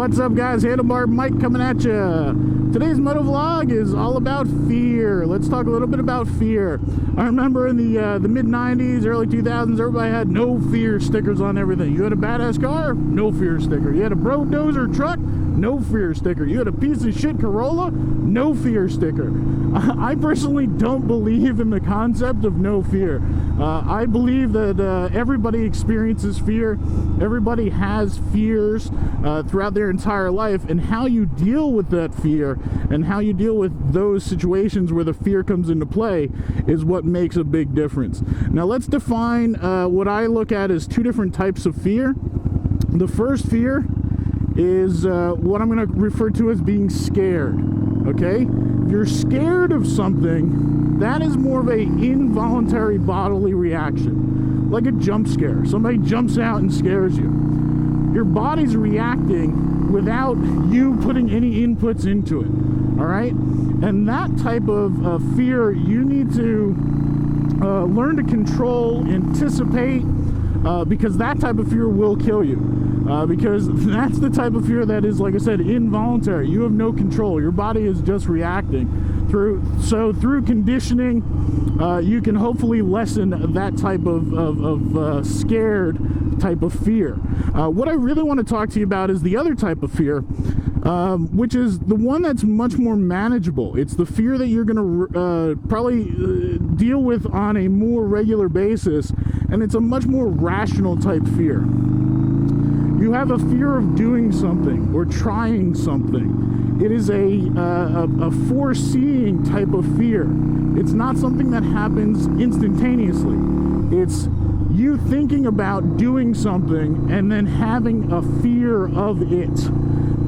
What's up, guys? Handlebar Mike coming at you. Today's Motovlog is all about fear. Let's talk a little bit about fear. I remember in the mid-90s, early 2000s, everybody had no fear stickers on everything. You had a badass car, no fear sticker. You had a Brodozer truck, no fear sticker. You had a piece of shit Corolla, no fear sticker. I personally don't believe in the concept of no fear. I believe that everybody experiences fear. Everybody has fears throughout their entire life, and how you deal with that fear and how you deal with those situations where the fear comes into play is what makes a big difference. Now let's define what I look at as two different types of fear. The first fear is what I'm going to refer to as being scared. Okay? You're scared of something, that is more of a involuntary bodily reaction, like a jump scare. Somebody jumps out and scares you. Your body's reacting without you putting any inputs into it. All right? And that type of fear, you need to learn to control, anticipate, because that type of fear will kill you. Because that's the type of fear that is, like I said, involuntary. You have no control. Your body is just reacting. Through conditioning, you can hopefully lessen that type of scared type of fear. What I really want to talk to you about is the other type of fear, which is the one that's much more manageable. It's the fear that you're going to probably deal with on a more regular basis, and it's a much more rational type fear. You have a fear of doing something or trying something. It is a foreseeing type of fear. It's not something that happens instantaneously. It's you thinking about doing something and then having a fear of it.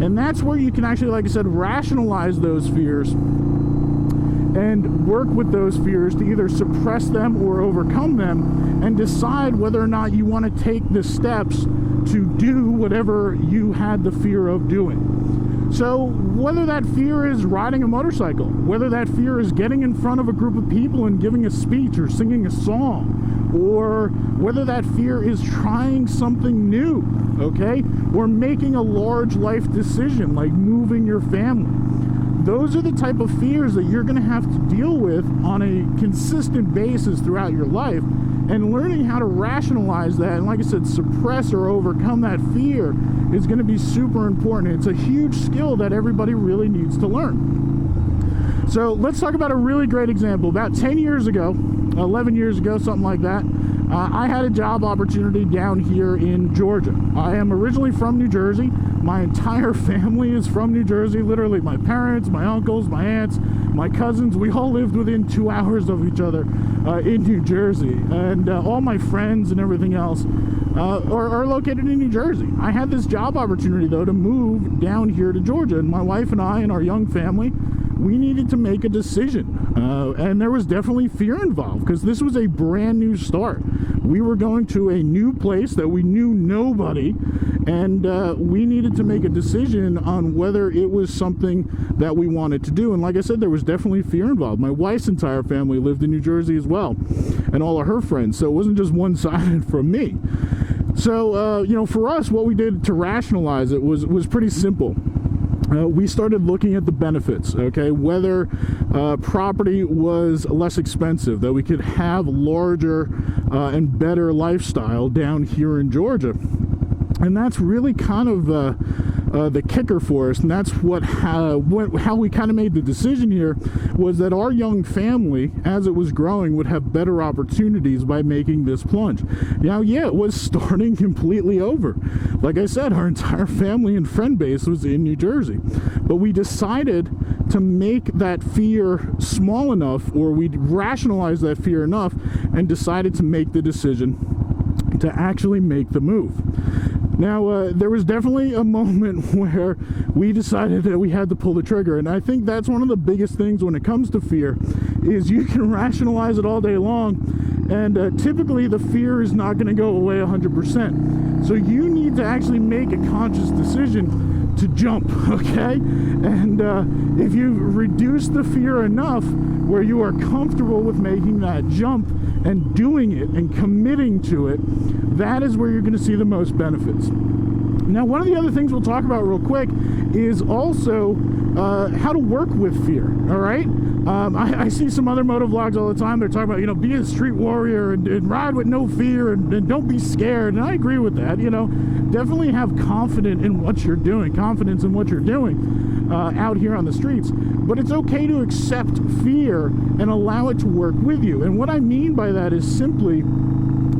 And that's where you can actually, like I said, rationalize those fears and work with those fears to either suppress them or overcome them, and decide whether or not you want to take the steps to do whatever you had the fear of doing. So whether that fear is riding a motorcycle, whether that fear is getting in front of a group of people and giving a speech or singing a song, or whether that fear is trying something new, okay, or making a large life decision like moving your family. Those are the type of fears that you're going to have to deal with on a consistent basis throughout your life, and learning how to rationalize that and, like I said, suppress or overcome that fear is going to be super important. It's a huge skill that everybody really needs to learn. So let's talk about a really great example. About 10 years ago, 11 years ago, something like that, I had a job opportunity down here in Georgia. I am originally from New Jersey. My entire family is from New Jersey. Literally, my parents, my uncles, my aunts, my cousins, we all lived within 2 hours of each other in New Jersey. And all my friends and everything else are located in New Jersey. I had this job opportunity, though, to move down here to Georgia. And my wife and I and our young family, we needed to make a decision. And there was definitely fear involved, because this was a brand new start. We were going to a new place that we knew nobody, and we needed to make a decision on whether it was something that we wanted to do. And like I said, there was definitely fear involved. My wife's entire family lived in New Jersey as well, and all of her friends, so it wasn't just one-sided from me. So, you know, for us, what we did to rationalize it was pretty simple. We started looking at the benefits, okay, whether property was less expensive, that we could have larger and better lifestyle down here in Georgia. And that's really kind of the kicker for us, and that's how we kind of made the decision here, was that our young family, as it was growing, would have better opportunities by making this plunge. Now, yeah, it was starting completely over. Like I said, our entire family and friend base was in New Jersey, but we decided to make that fear small enough, or we rationalized that fear enough, and decided to make the decision to actually make the move. Now, there was definitely a moment where we decided that we had to pull the trigger, and I think that's one of the biggest things when it comes to fear, is you can rationalize it all day long, and typically the fear is not going to go away 100%. So you need to actually make a conscious decision to jump, okay? And if you reduce the fear enough where you are comfortable with making that jump and doing it and committing to it, that is where you're going to see the most benefits. Now, one of the other things we'll talk about real quick is also how to work with fear, all right? I see some other motovlogs all the time. They're talking about, you know, be a street warrior and ride with no fear and don't be scared. And I agree with that, you know. Definitely have confidence in what you're doing out here on the streets. But it's okay to accept fear and allow it to work with you. And what I mean by that is simply,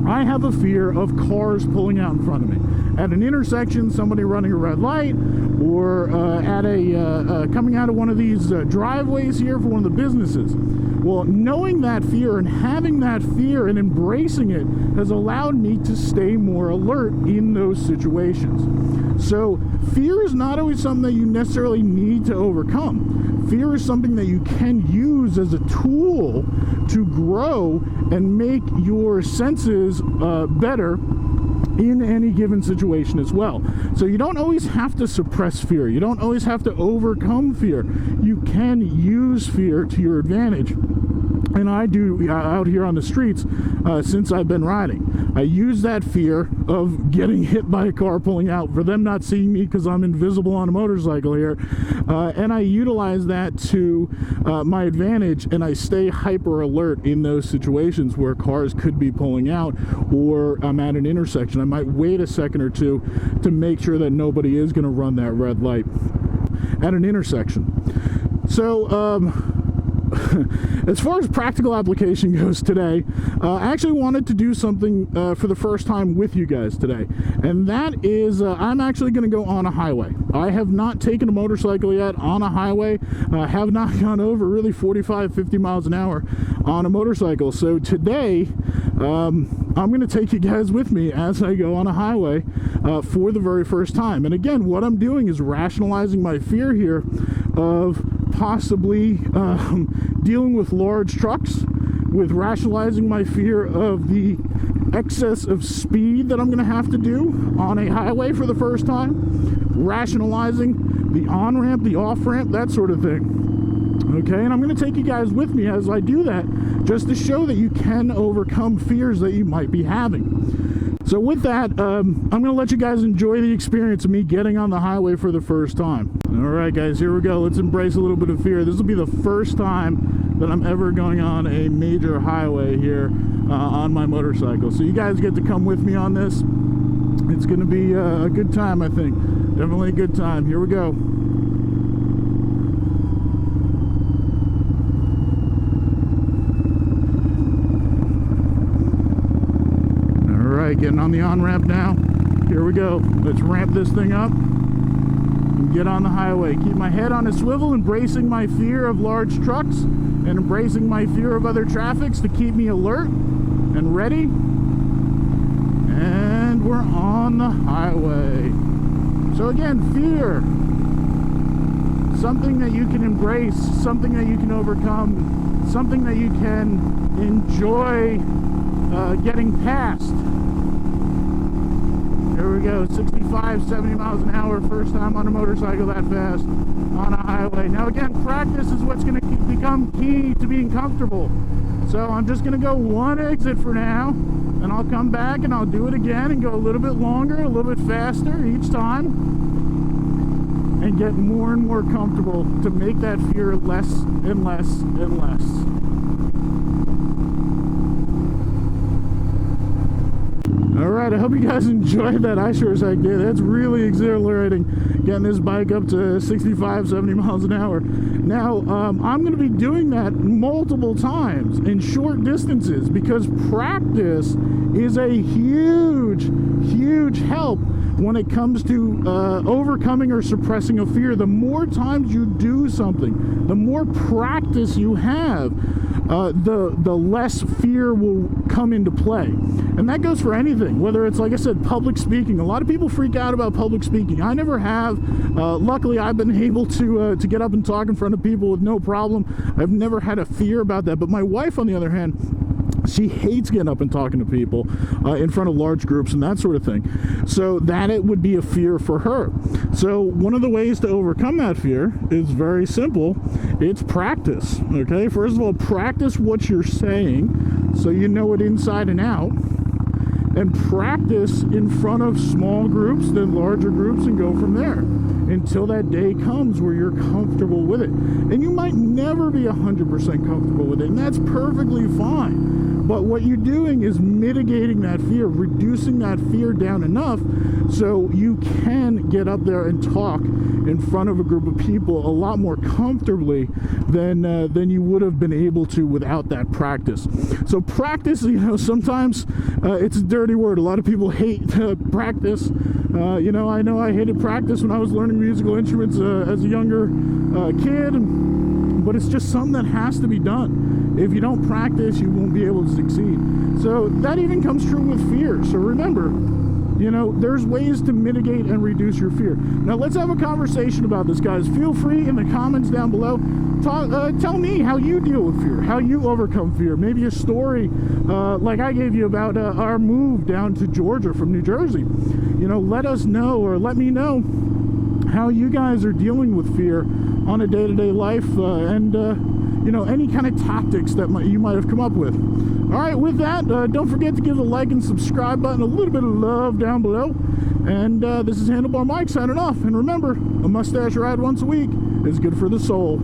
I have a fear of cars pulling out in front of me. At an intersection, somebody running a red light, or at a coming out of one of these driveways here for one of the businesses. Well, knowing that fear and having that fear and embracing it has allowed me to stay more alert in those situations. So fear is not always something that you necessarily need to overcome. Fear is something that you can use as a tool to grow and make your senses better in any given situation as well. So you don't always have to suppress fear. You don't always have to overcome fear. You can use fear to your advantage. And I do out here on the streets since I've been riding. I use that fear of getting hit by a car pulling out, for them not seeing me because I'm invisible on a motorcycle here. And I utilize that to my advantage, and I stay hyper alert in those situations where cars could be pulling out, or I'm at an intersection. I might wait a second or two to make sure that nobody is going to run that red light at an intersection. So as far as practical application goes today, I actually wanted to do something for the first time with you guys today, and that is I'm actually going to go on a highway. I have not taken a motorcycle yet on a highway. I have not gone over really 45-50 miles an hour on a motorcycle. So today I'm going to take you guys with me as I go on a highway for the very first time. And again, what I'm doing is rationalizing my fear here of possibly dealing with large trucks, with rationalizing my fear of the excess of speed that I'm going to have to do on a highway for the first time, rationalizing the on-ramp, the off-ramp, that sort of thing. Okay, and I'm going to take you guys with me as I do that, just to show that you can overcome fears that you might be having. So with that, I'm going to let you guys enjoy the experience of me getting on the highway for the first time. All right, guys, here we go. Let's embrace a little bit of fear. This will be the first time that I'm ever going on a major highway here on my motorcycle. So you guys get to come with me on this. It's going to be a good time, I think. Definitely a good time. Here we go. Getting on the on-ramp now. Here we go. Let's ramp this thing up and get on the highway. Keep my head on a swivel, embracing my fear of large trucks and embracing my fear of other traffics to keep me alert and ready. And we're on the highway. So again, fear. Something that you can embrace, something that you can overcome, something that you can enjoy getting past. Here we go, 65, 70 miles an hour, first time on a motorcycle that fast on a highway. Now again, practice is what's going to become key to being comfortable. So I'm just going to go one exit for now, and I'll come back and I'll do it again and go a little bit longer, a little bit faster each time, and get more and more comfortable to make that fear less and less and less. Alright, I hope you guys enjoyed that. I sure as heck did. That's really exhilarating, getting this bike up to 65, 70 miles an hour. Now, I'm going to be doing that multiple times in short distances, because practice is a huge, huge help when it comes to overcoming or suppressing a fear. The more times you do something, the more practice you have, the less fear will come into play. And that goes for anything, whether it's, like I said, public speaking. A lot of people freak out about public speaking. I never have. Luckily, I've been able to get up and talk in front of people with no problem. I've never had a fear about that. But my wife, on the other hand, she hates getting up and talking to people in front of large groups and that sort of thing. So that it would be a fear for her. So one of the ways to overcome that fear is very simple. It's practice. Okay, first of all, practice what you're saying so you know it inside and out. and practice in front of small groups, then larger groups, and go from there until that day comes where you're comfortable with it. And you might never be 100% comfortable with it, and that's perfectly fine. But what you're doing is mitigating that fear, reducing that fear down enough so you can get up there and talk in front of a group of people a lot more comfortably than you would have been able to without that practice. So practice, you know, sometimes it's a dirty word. A lot of people hate practice. You know I hated practice when I was learning musical instruments as a younger kid, but it's just something that has to be done. If you don't practice, you won't be able to succeed. So that even comes true with fear. So remember, you know, there's ways to mitigate and reduce your fear. Now let's have a conversation about this, guys. Feel free in the comments down below. Tell me how you deal with fear, how you overcome fear. Maybe a story like I gave you about our move down to Georgia from New Jersey. You know, let us know, or let me know how you guys are dealing with fear on a day-to-day life, and you know, any kind of tactics that you might have come up with. All right, with that, don't forget to give the like and subscribe button a little bit of love down below. And this is Handlebar Mike signing off. And remember, a mustache ride once a week is good for the soul.